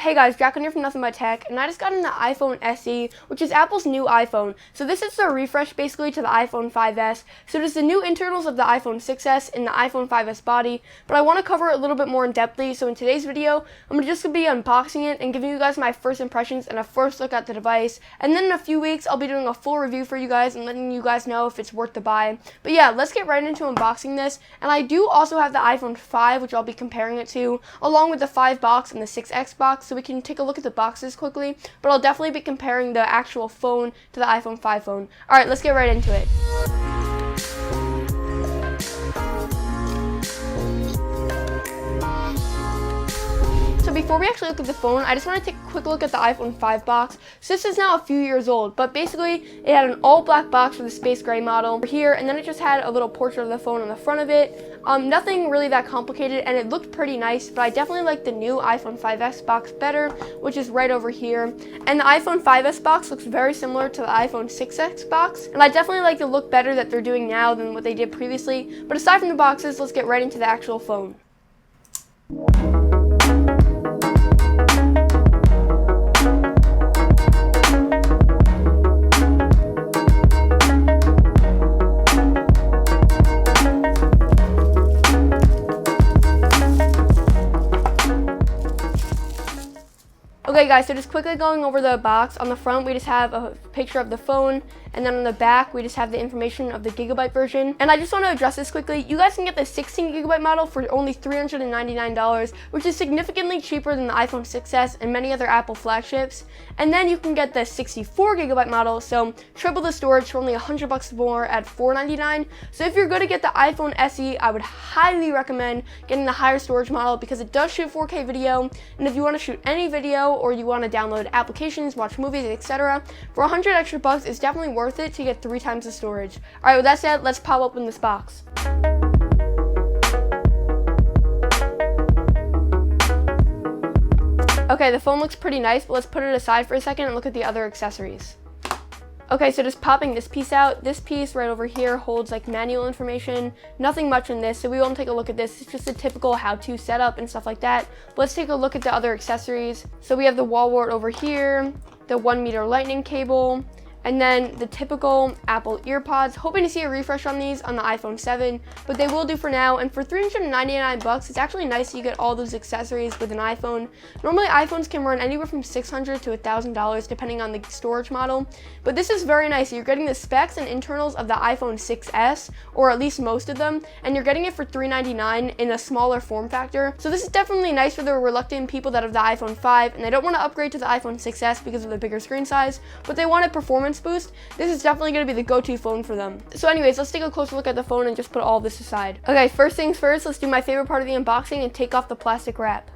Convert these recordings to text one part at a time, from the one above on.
Hey guys, Jack here from Nothing But Tech, and I just got in the iPhone SE, which is Apple's new iPhone. So this is the refresh basically to the iPhone 5S. So it is the new internals of the iPhone 6S in the iPhone 5S body, but I want to cover it a little bit more in depthly. So in today's video, I'm just going to be unboxing it and giving you guys my first impressions and a first look at the device. And then in a few weeks, I'll be doing a full review for you guys and letting you guys know if it's worth the buy. But yeah, let's get right into unboxing this. And I do also have the iPhone 5, which I'll be comparing it to, along with the 5 box and the 6X box. So we can take a look at the boxes quickly, but I'll definitely be comparing the actual phone to the iPhone 5 phone. Alright, let's get right into it. So before we actually look at the phone, I just want to take a quick look at the iPhone 5 box. So this is now a few years old, but basically it had an all black box for the space gray model here, and then it just had a little portrait of the phone on the front of it. Nothing really that complicated, and it looked pretty nice, but I definitely like the new iPhone 5S box better, which is right over here. And the iPhone 5S box looks very similar to the iPhone 6X box, and I definitely like the look better that they're doing now than what they did previously. But aside from the boxes, let's get right into the actual phone. Okay guys, so just quickly going over the box. On the front, we just have a picture of the phone, and then on the back, we just have the information of the gigabyte version. And I just want to address this quickly. You guys can get the 16 gigabyte model for only $399, which is significantly cheaper than the iPhone 6S and many other Apple flagships. And then you can get the 64 gigabyte model, so triple the storage for only $100 more at $499. So if you're going to get the iPhone SE, I would highly recommend getting the higher storage model because it does shoot 4K video. And if you want to shoot any video or you want to download applications, watch movies, etc., for 100 extra bucks, it's definitely worth it to get 3 times the storage. Alright, with that said, let's pop open this box. Okay, the phone looks pretty nice, but let's put it aside for a second and look at the other accessories. Okay, so just popping this piece out, this piece right over here holds like manual information, nothing much in this, so we won't take a look at this. It's just a typical how-to setup and stuff like that. But let's take a look at the other accessories. So we have the wall wart over here, the 1-meter lightning cable, and then the typical Apple EarPods. Hoping to see a refresh on these on the iPhone 7, but they will do for now. And for $399, it's actually nice that you get all those accessories with an iPhone. Normally iPhones can run anywhere from $600 to $1,000 depending on the storage model, but this is very nice. You're getting the specs and internals of the iPhone 6S, or at least most of them, and you're getting it for $399 in a smaller form factor. So this is definitely nice for the reluctant people that have the iPhone 5 and they don't want to upgrade to the iPhone 6S because of the bigger screen size, but they want a performance boost. This is definitely going to be the go-to phone for them. So anyways, let's take a closer look at the phone and just put all this aside. Okay, first things first, let's do my favorite part of the unboxing and take off the plastic wrap.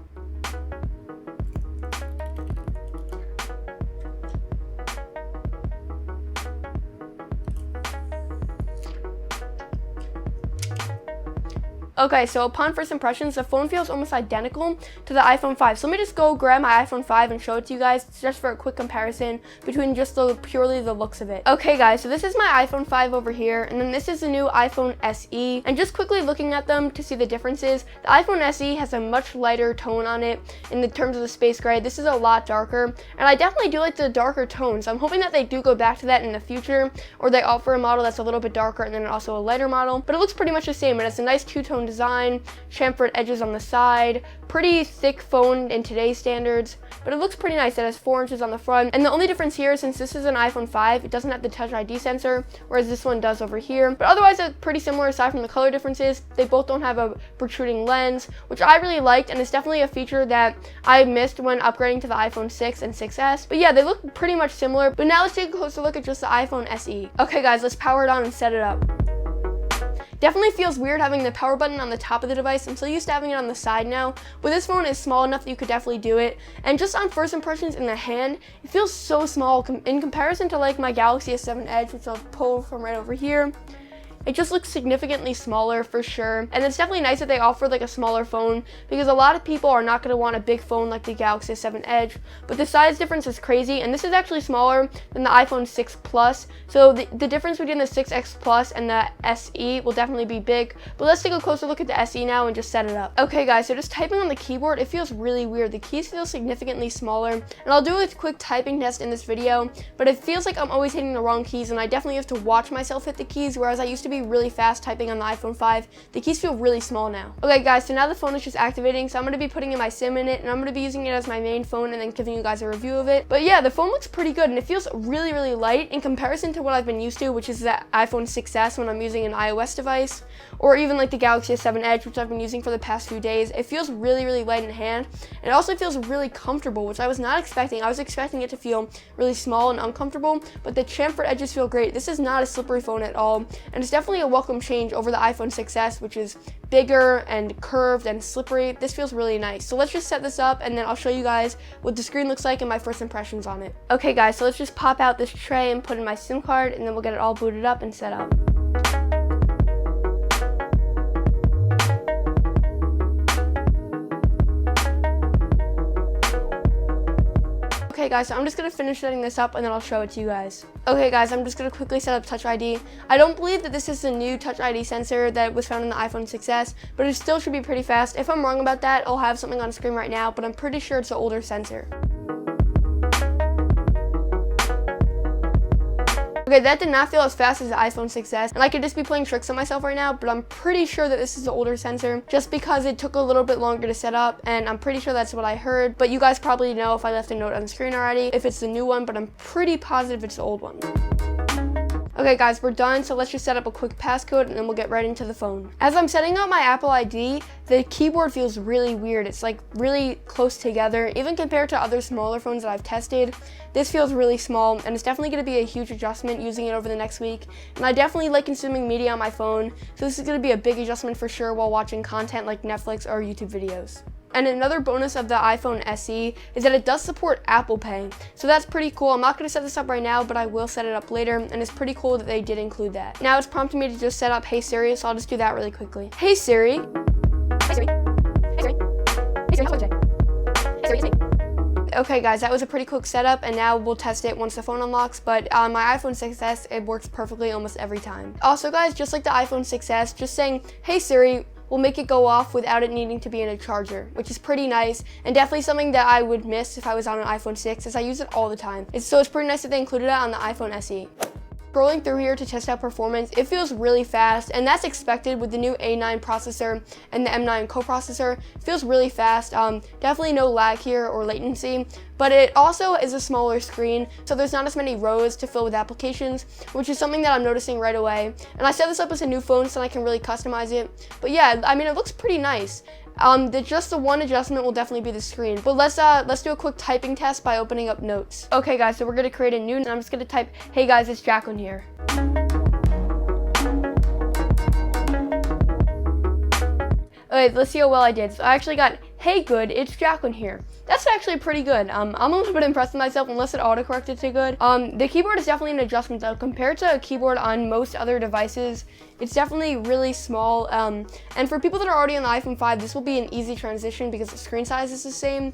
Okay, so upon first impressions, the phone feels almost identical to the iPhone 5. So let me just go grab my iPhone 5 and show it to you guys just for a quick comparison between just purely the looks of it. Okay guys, so this is my iPhone 5 over here, and then this is the new iPhone SE. And just quickly looking at them to see the differences, the iPhone SE has a much lighter tone on it in the terms of the space gray. This is a lot darker, and I definitely do like the darker tones. I'm hoping that they do go back to that in the future, or they offer a model that's a little bit darker and then also a lighter model. But it looks pretty much the same, and it's a nice two-tone design, chamfered edges on the side, pretty thick phone in today's standards, but it looks pretty nice. It has 4 inches on the front, and the only difference here, since this is an iPhone 5, it doesn't have the Touch ID sensor, whereas this one does over here. But otherwise, it's pretty similar aside from the color differences. They both don't have a protruding lens, which I really liked, and it's definitely a feature that I missed when upgrading to the iPhone 6 and 6S. But yeah, they look pretty much similar. But now let's take a closer look at just the iPhone SE. Okay guys, let's power it on and set it up. Definitely feels weird having the power button on the top of the device. I'm so used to having it on the side now, but this phone is small enough that you could definitely do it. And just on first impressions in the hand, it feels so small in comparison to like my Galaxy S7 Edge, which I'll pull from right over here. It just looks significantly smaller for sure, and it's definitely nice that they offer like a smaller phone, because a lot of people are not going to want a big phone like the Galaxy S7 Edge, but the size difference is crazy, and this is actually smaller than the iPhone 6 Plus, so the difference between the 6X Plus and the SE will definitely be big. But let's take a closer look at the SE now and just set it up. Okay guys, so just typing on the keyboard, it feels really weird. The keys feel significantly smaller, and I'll do a quick typing test in this video, but it feels like I'm always hitting the wrong keys, and I definitely have to watch myself hit the keys, whereas I used to be really fast typing on the iPhone 5. The keys feel really small now. Okay guys, so now the phone is just activating, so I'm going to be putting in my SIM in it, and I'm going to be using it as my main phone and then giving you guys a review of it. But yeah, the phone looks pretty good, and it feels really, really light in comparison to what I've been used to, which is the iPhone 6S when I'm using an iOS device, or even like the Galaxy S7 Edge, which I've been using for the past few days. It feels really, really light in hand, and it also feels really comfortable, which I was not expecting. I was expecting it to feel really small and uncomfortable, but the chamfered edges feel great. This is not a slippery phone at all, and it's definitely a welcome change over the iPhone 6S, which is bigger and curved and slippery. This feels really nice. So let's just set this up, and then I'll show you guys what the screen looks like and my first impressions on it. Okay guys, so let's just pop out this tray and put in my SIM card, and then we'll get it all booted up and set up. Okay guys, so I'm just going to finish setting this up and then I'll show it to you guys. Okay guys, I'm just going to quickly set up Touch ID. I don't believe that this is the new Touch ID sensor that was found in the iPhone 6S, but it still should be pretty fast. If I'm wrong about that, I'll have something on screen right now, but I'm pretty sure it's an older sensor. Okay, that did not feel as fast as the iPhone 6S, and I could just be playing tricks on myself right now, but I'm pretty sure that this is the older sensor, just because it took a little bit longer to set up, and I'm pretty sure that's what I heard, but you guys probably know if I left a note on the screen already, if it's the new one, but I'm pretty positive it's the old one. Okay guys, we're done, so let's just set up a quick passcode and then we'll get right into the phone. As I'm setting up my Apple ID, the keyboard feels really weird. It's like really close together. Even compared to other smaller phones that I've tested, this feels really small, and it's definitely going to be a huge adjustment using it over the next week. And I definitely like consuming media on my phone, so this is going to be a big adjustment for sure while watching content like Netflix or YouTube videos. And another bonus of the iPhone SE is that it does support Apple Pay. So that's pretty cool. I'm not going to set this up right now, but I will set it up later, and it's pretty cool that they did include that. Now it's prompting me to just set up Hey Siri, so I'll just do that really quickly. Hey Siri. Hey Siri. Hey Siri. Hey Siri, how's it today? Hey Siri, hey Siri. Okay guys, that was a pretty quick setup, and now we'll test it once the phone unlocks, but on my iPhone 6S, it works perfectly almost every time. Also guys, just like the iPhone 6S, just saying Hey Siri will make it go off without it needing to be in a charger, which is pretty nice, and definitely something that I would miss if I was on an iPhone 6, as I use it all the time. So it's pretty nice that they included it on the iPhone SE. Scrolling through here to test out performance, it feels really fast, and that's expected with the new A9 processor and the M9 coprocessor. It feels really fast, definitely no lag here or latency, but it also is a smaller screen, so there's not as many rows to fill with applications, which is something that I'm noticing right away. And I set this up as a new phone so I can really customize it, but yeah, I mean, it looks pretty nice. Just the one adjustment will definitely be the screen. But let's do a quick typing test by opening up notes. Okay guys, so we're gonna create a new, and I'm just gonna type, hey guys, it's Jacqueline here. Okay, let's see how well I did. So I actually got, hey good, it's Jacqueline here. That's actually pretty good. I'm a little bit impressed with myself, unless it autocorrected to good. The keyboard is definitely an adjustment though. Compared to a keyboard on most other devices, it's definitely really small. And for people that are already on the iPhone 5, this will be an easy transition because the screen size is the same.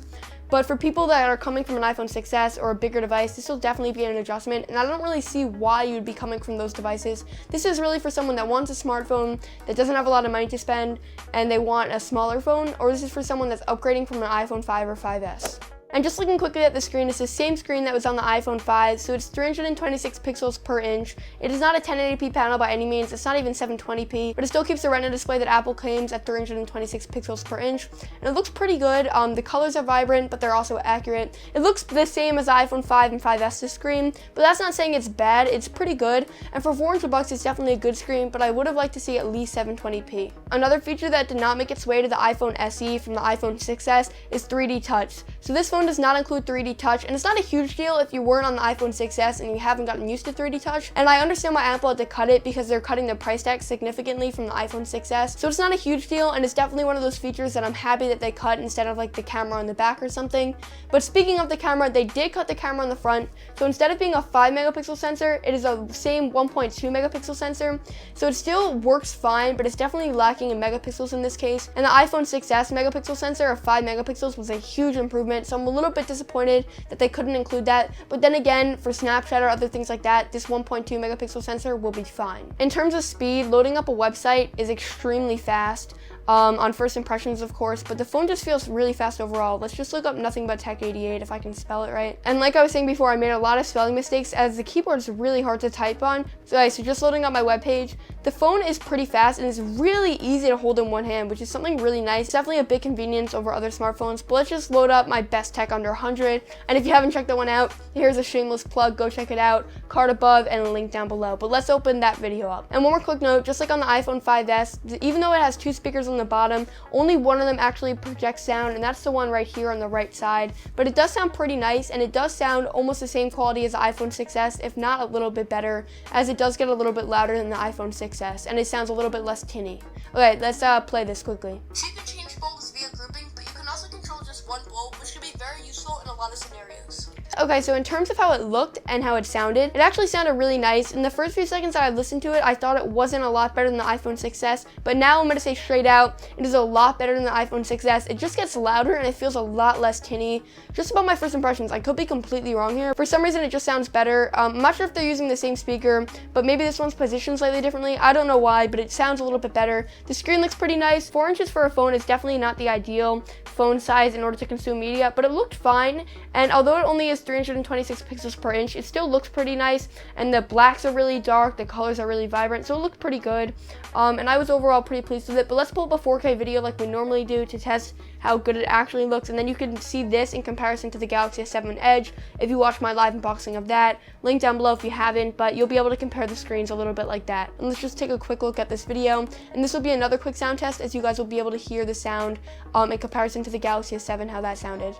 But for people that are coming from an iPhone 6S or a bigger device, this will definitely be an adjustment, and I don't really see why you would be coming from those devices. This is really for someone that wants a smartphone, that doesn't have a lot of money to spend, and they want a smaller phone, or this is for someone that's upgrading from an iPhone 5 or 5S. And just looking quickly at the screen, it's the same screen that was on the iPhone 5, so it's 326 pixels per inch. It is not a 1080p panel by any means, it's not even 720p, but it still keeps the Retina display that Apple claims at 326 pixels per inch. And it looks pretty good. The colors are vibrant, but they're also accurate. It looks the same as the iPhone 5 and 5S's screen, but that's not saying it's bad, it's pretty good. And for $400, it's definitely a good screen, but I would have liked to see at least 720p. Another feature that did not make its way to the iPhone SE from the iPhone 6S is 3D Touch. So this phone phone does not include 3D touch, and it's not a huge deal if you weren't on the iPhone 6s and you haven't gotten used to 3D touch. And I understand why Apple had to cut it because they're cutting the price tag significantly from the iPhone 6s. So it's not a huge deal, and it's definitely one of those features that I'm happy that they cut instead of like the camera on the back or something. But speaking of the camera, they did cut the camera on the front. So instead of being a 5 megapixel sensor, it is a same 1.2 megapixel sensor. So it still works fine, but it's definitely lacking in megapixels in this case. And the iPhone 6s megapixel sensor of 5 megapixels was a huge improvement. So I'm a little bit disappointed that they couldn't include that. But then again, for Snapchat or other things like that, this 1.2 megapixel sensor will be fine. In terms of speed, loading up a website is extremely fast. On first impressions, of course, but the phone just feels really fast overall. Let's just look up Nothing But Tech 88 if I can spell it right. And like I was saying before, I made a lot of spelling mistakes as the keyboard is really hard to type on. So just loading up my webpage, the phone is pretty fast and it's really easy to hold in one hand, which is something really nice. It's definitely a big convenience over other smartphones, but let's just load up my best tech under 100. And if you haven't checked that one out, here's a shameless plug, go check it out, card above and a link down below. But let's open that video up. And one more quick note, just like on the iPhone 5s, even though it has 2 speakers on the bottom, only one of them actually projects sound, and that's the one right here on the right side. But it does sound pretty nice, and it does sound almost the same quality as the iPhone 6s, if not a little bit better, as it does get a little bit louder than the iPhone 6s, and it sounds a little bit less tinny. Okay, let's play this quickly. So you can change bulbs via grouping, but you can also control just one bulb, which can be very useful in a lot of scenarios. Okay, so in terms of how it looked and how it sounded, it actually sounded really nice. In the first few seconds that I listened to it, I thought it wasn't a lot better than the iPhone 6s, but now I'm going to say straight out, it is a lot better than the iPhone 6s. It just gets louder and it feels a lot less tinny. Just about my first impressions, I could be completely wrong here. For some reason, it just sounds better. I'm not sure if they're using the same speaker, but maybe this one's positioned slightly differently. I don't know why, but it sounds a little bit better. The screen looks pretty nice. 4 inches for a phone is definitely not the ideal phone size in order to consume media, but it looked fine. And although it only is 326 pixels per inch, it still looks pretty nice, and the blacks are really dark, the colors are really vibrant, so it looked pretty good. And I was overall pretty pleased with it. But let's pull up a 4K video like we normally do to test how good it actually looks, and then you can see this in comparison to the Galaxy S7 Edge if you watch my live unboxing of that. Link down below if you haven't, but you'll be able to compare the screens a little bit like that. And let's just take a quick look at this video, and this will be another quick sound test as you guys will be able to hear the sound in comparison to the Galaxy S7, how that sounded.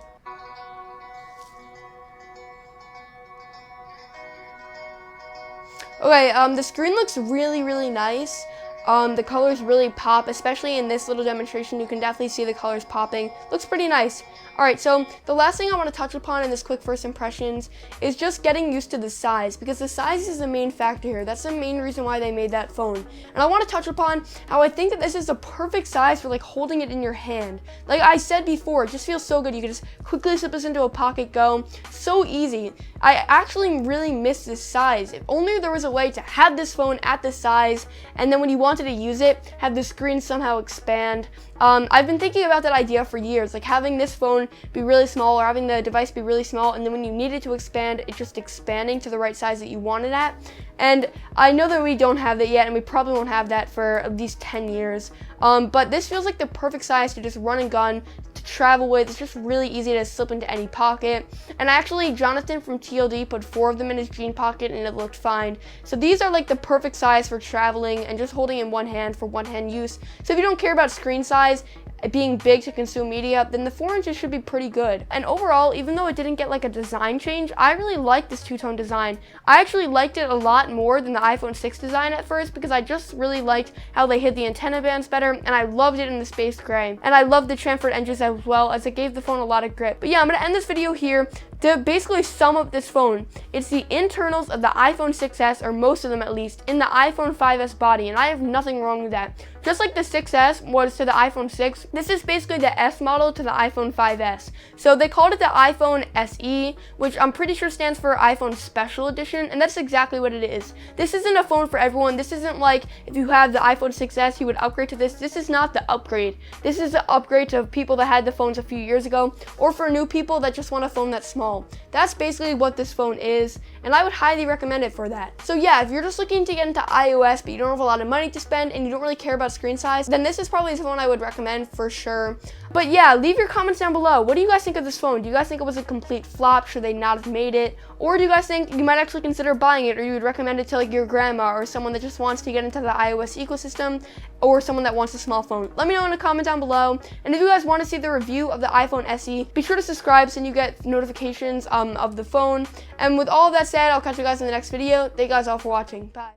Okay, the screen looks really nice. The colors really pop, especially in this little demonstration. You can definitely see the colors popping. Looks pretty nice. Alright, so the last thing I want to touch upon in this quick first impressions is just getting used to the size, because the size is the main factor here. That's the main reason why they made that phone. And I want to touch upon how I think that this is the perfect size for like holding it in your hand. Like I said before, it just feels so good. You can just quickly slip this into a pocket, go. So easy. I actually really miss this size. If only there was a way to have this phone at this size, and then when you wanted to use it, have the screen somehow expand. I've been thinking about that idea for years, like having this phone be really small or having the device be really small, and then when you need it to expand, it's just expanding to the right size that you want it at. And I know that we don't have that yet, and we probably won't have that for at least 10 years. But this feels like the perfect size to just run and gun, to travel with. It's just really easy to slip into any pocket. And actually, Jonathan from TLD put 4 of them in his jean pocket, and it looked fine. So these are like the perfect size for traveling and just holding in one hand for one-hand use. So if you don't care about screen size being big to consume media, then the 4 inches should be pretty good. And overall, even though it didn't get like a design change, I really like this two-tone design. I actually liked it a lot more than the iPhone 6 design at first, because I just really liked how they hid the antenna bands better, and I loved it in the space gray. And I loved the chamfered edges as well, as it gave the phone a lot of grip. But yeah, I'm gonna end this video here to basically sum up this phone. It's the internals of the iPhone 6s, or most of them at least, in the iPhone 5s body, and I have nothing wrong with that. Just like the 6s was to the iPhone 6, this is basically the S model to the iPhone 5s. So they called it the iPhone SE, which I'm pretty sure stands for iPhone Special Edition, and that's exactly what it is. This isn't a phone for everyone. This isn't like if you have the iPhone 6s, you would upgrade to this. This is not the upgrade. This is the upgrade to people that had the phones a few years ago, or for new people that just want a phone that's small. That's basically what this phone is, and I would highly recommend it for that. So yeah, if you're just looking to get into iOS, but you don't have a lot of money to spend, and you don't really care about screen size, then this is probably the phone I would recommend for sure. But yeah, leave your comments down below. What do you guys think of this phone? Do you guys think it was a complete flop? Should they not have made it? Or do you guys think you might actually consider buying it, or you would recommend it to like your grandma or someone that just wants to get into the iOS ecosystem, or someone that wants a small phone? Let me know in a comment down below. And if you guys want to see the review of the iPhone SE, be sure to subscribe so you get notifications of the phone. And with all of that said, I'll catch you guys in the next video. Thank you guys all for watching. Bye.